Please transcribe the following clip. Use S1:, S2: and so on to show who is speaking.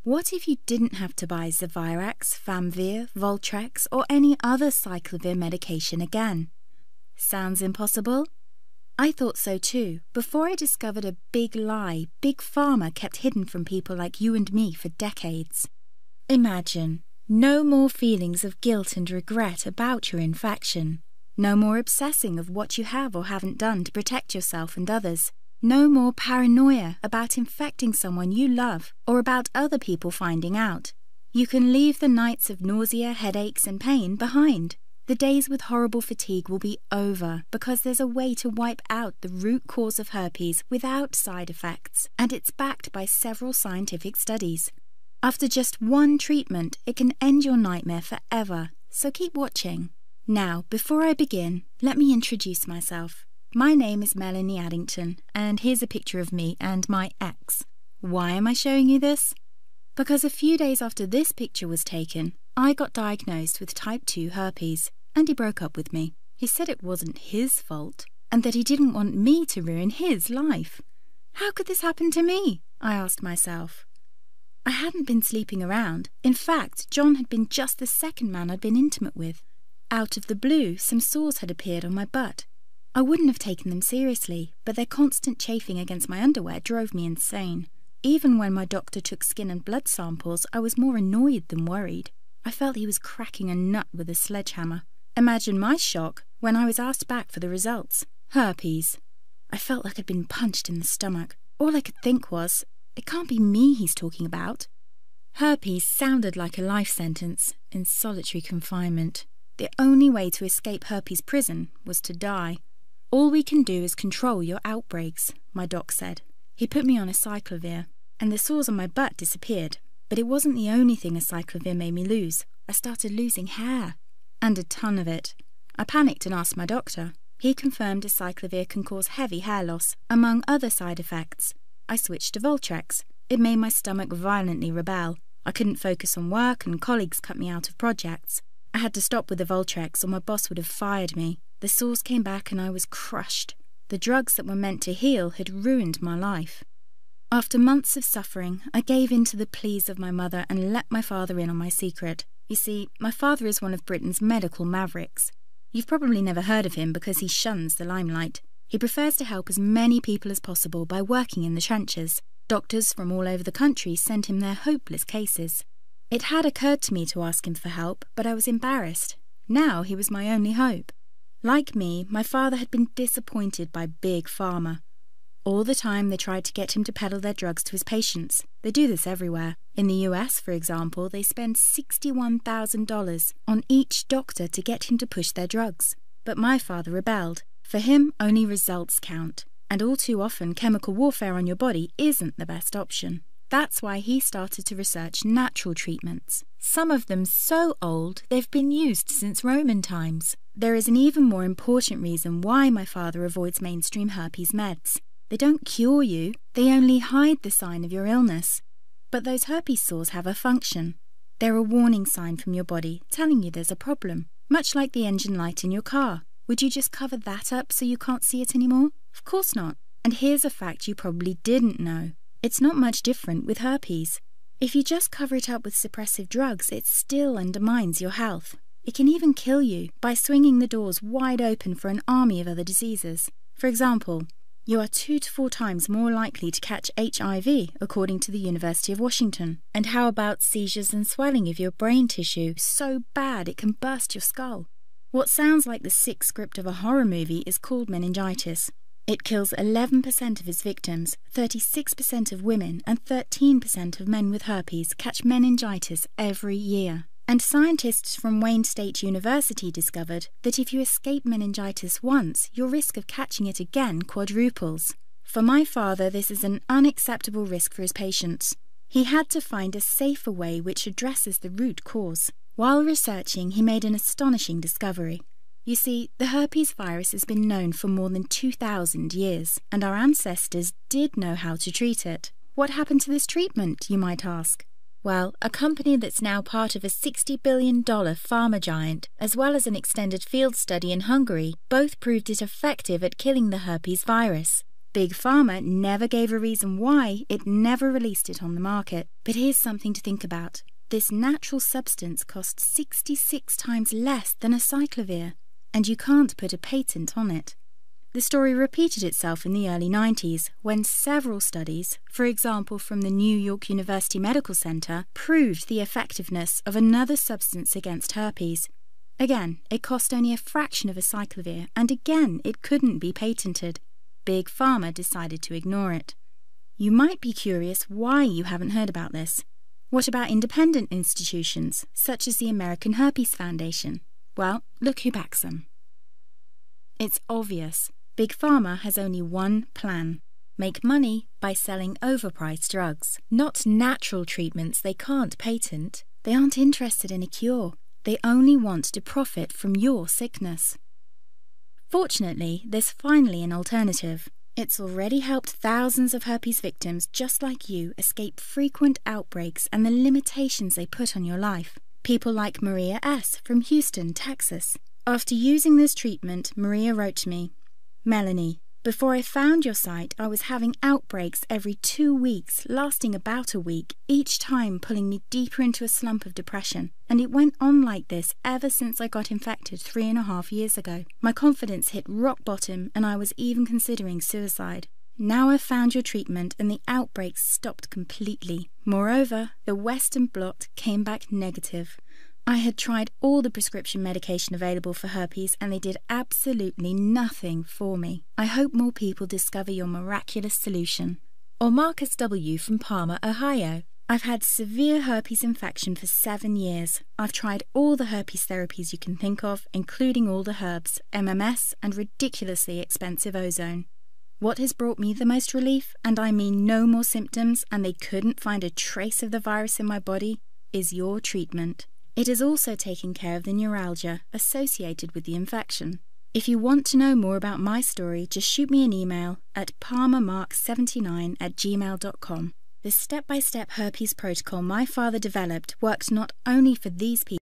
S1: What if you didn't have to buy Zavirax, Famvir, Voltrex, or any other cyclovir medication again? Sounds impossible? I thought so too, before I discovered a big lie Big Pharma kept hidden from people like you and me for decades. Imagine, no more feelings of guilt and regret about your infection. No more obsessing of what you have or haven't done to protect yourself and others. No more paranoia about infecting someone you love or about other people finding out. You can leave the nights of nausea, headaches and pain behind. The days with horrible fatigue will be over because there's a way to wipe out the root cause of herpes without side effects, and it's backed by several scientific studies. After just one treatment, it can end your nightmare forever, so keep watching. Now, before I begin, let me introduce myself. My name is Melanie Addington, and here's a picture of me and my ex. Why am I showing you this? Because a few days after this picture was taken, I got diagnosed with type 2 herpes, and he broke up with me. He said it wasn't his fault, and that he didn't want me to ruin his life. How could this happen to me? I asked myself. I hadn't been sleeping around. In fact, John had been just the second man I'd been intimate with. Out of the blue, some sores had appeared on my butt. I wouldn't have taken them seriously, but their constant chafing against my underwear drove me insane. Even when my doctor took skin and blood samples, I was more annoyed than worried. I felt he was cracking a nut with a sledgehammer. Imagine my shock when I was asked back for the results. Herpes. I felt like I'd been punched in the stomach. All I could think was, it can't be me he's talking about. Herpes sounded like a life sentence in solitary confinement. The only way to escape herpes prison was to die. All we can do is control your outbreaks, my doc said. He put me on a cyclovir, and the sores on my butt disappeared. But it wasn't the only thing a cyclovir made me lose. I started losing hair, and a ton of it. I panicked and asked my doctor. He confirmed a cyclovir can cause heavy hair loss, among other side effects. I switched to Voltrex. It made my stomach violently rebel. I couldn't focus on work, and colleagues cut me out of projects. I had to stop with the Voltrex, or my boss would have fired me. The sores came back and I was crushed. The drugs that were meant to heal had ruined my life. After months of suffering, I gave in to the pleas of my mother and let my father in on my secret. You see, my father is one of Britain's medical mavericks. You've probably never heard of him because he shuns the limelight. He prefers to help as many people as possible by working in the trenches. Doctors from all over the country sent him their hopeless cases. It had occurred to me to ask him for help, but I was embarrassed. Now he was my only hope. Like me, my father had been disappointed by Big Pharma. All the time they tried to get him to peddle their drugs to his patients. They do this everywhere. In the US, for example, they spend $61,000 on each doctor to get him to push their drugs. But my father rebelled. For him, only results count. And all too often, chemical warfare on your body isn't the best option. That's why he started to research natural treatments. Some of them so old they've been used since Roman times. There is an even more important reason why my father avoids mainstream herpes meds. They don't cure you, they only hide the sign of your illness. But those herpes sores have a function. They're a warning sign from your body telling you there's a problem, much like the engine light in your car. Would you just cover that up so you can't see it anymore? Of course not. And here's a fact you probably didn't know. It's not much different with herpes. If you just cover it up with suppressive drugs, it still undermines your health. It can even kill you by swinging the doors wide open for an army of other diseases. For example, you are 2 to 4 times more likely to catch HIV, according to the University of Washington. And how about seizures and swelling of your brain tissue so bad it can burst your skull? What sounds like the sick script of a horror movie is called meningitis. It kills 11% of its victims, 36% of women and 13% of men with herpes catch meningitis every year. And scientists from Wayne State University discovered that if you escape meningitis once, your risk of catching it again quadruples. For my father, this is an unacceptable risk for his patients. He had to find a safer way which addresses the root cause. While researching, he made an astonishing discovery. You see, the herpes virus has been known for more than 2,000 years, and our ancestors did know how to treat it. What happened to this treatment, you might ask? Well, a company that's now part of a $60 billion pharma giant, as well as an extended field study in Hungary, both proved it effective at killing the herpes virus. Big Pharma never gave a reason why it never released it on the market. But here's something to think about. This natural substance costs 66 times less than a cyclovir, and you can't put a patent on it. The story repeated itself in the early 90s when several studies, for example from the New York University Medical Center, proved the effectiveness of another substance against herpes. Again, it cost only a fraction of a cyclovir, and again it couldn't be patented. Big Pharma decided to ignore it. You might be curious why you haven't heard about this. What about independent institutions, such as the American Herpes Foundation? Well, look who backs them. It's obvious. Big Pharma has only one plan: make money by selling overpriced drugs, not natural treatments they can't patent. They aren't interested in a cure. They only want to profit from your sickness. Fortunately, there's finally an alternative. It's already helped thousands of herpes victims just like you escape frequent outbreaks and the limitations they put on your life. People like Maria S. from Houston, Texas. After using this treatment, Maria wrote to me, "Melanie, before I found your site, I was having outbreaks every 2 weeks, lasting about a week, each time pulling me deeper into a slump of depression. And it went on like this ever since I got infected 3.5 years ago. My confidence hit rock bottom and I was even considering suicide. Now I've found your treatment and the outbreaks stopped completely. Moreover, the Western blot came back negative. I had tried all the prescription medication available for herpes and they did absolutely nothing for me. I hope more people discover your miraculous solution." Or Marcus W. from Parma, Ohio. "I've had severe herpes infection for 7 years. I've tried all the herpes therapies you can think of, including all the herbs, MMS, and ridiculously expensive ozone. What has brought me the most relief, and I mean no more symptoms, and they couldn't find a trace of the virus in my body, is your treatment. It has also taken care of the neuralgia associated with the infection. If you want to know more about my story, just shoot me an email at palmermark79@gmail.com. The step-by-step herpes protocol my father developed worked not only for these people,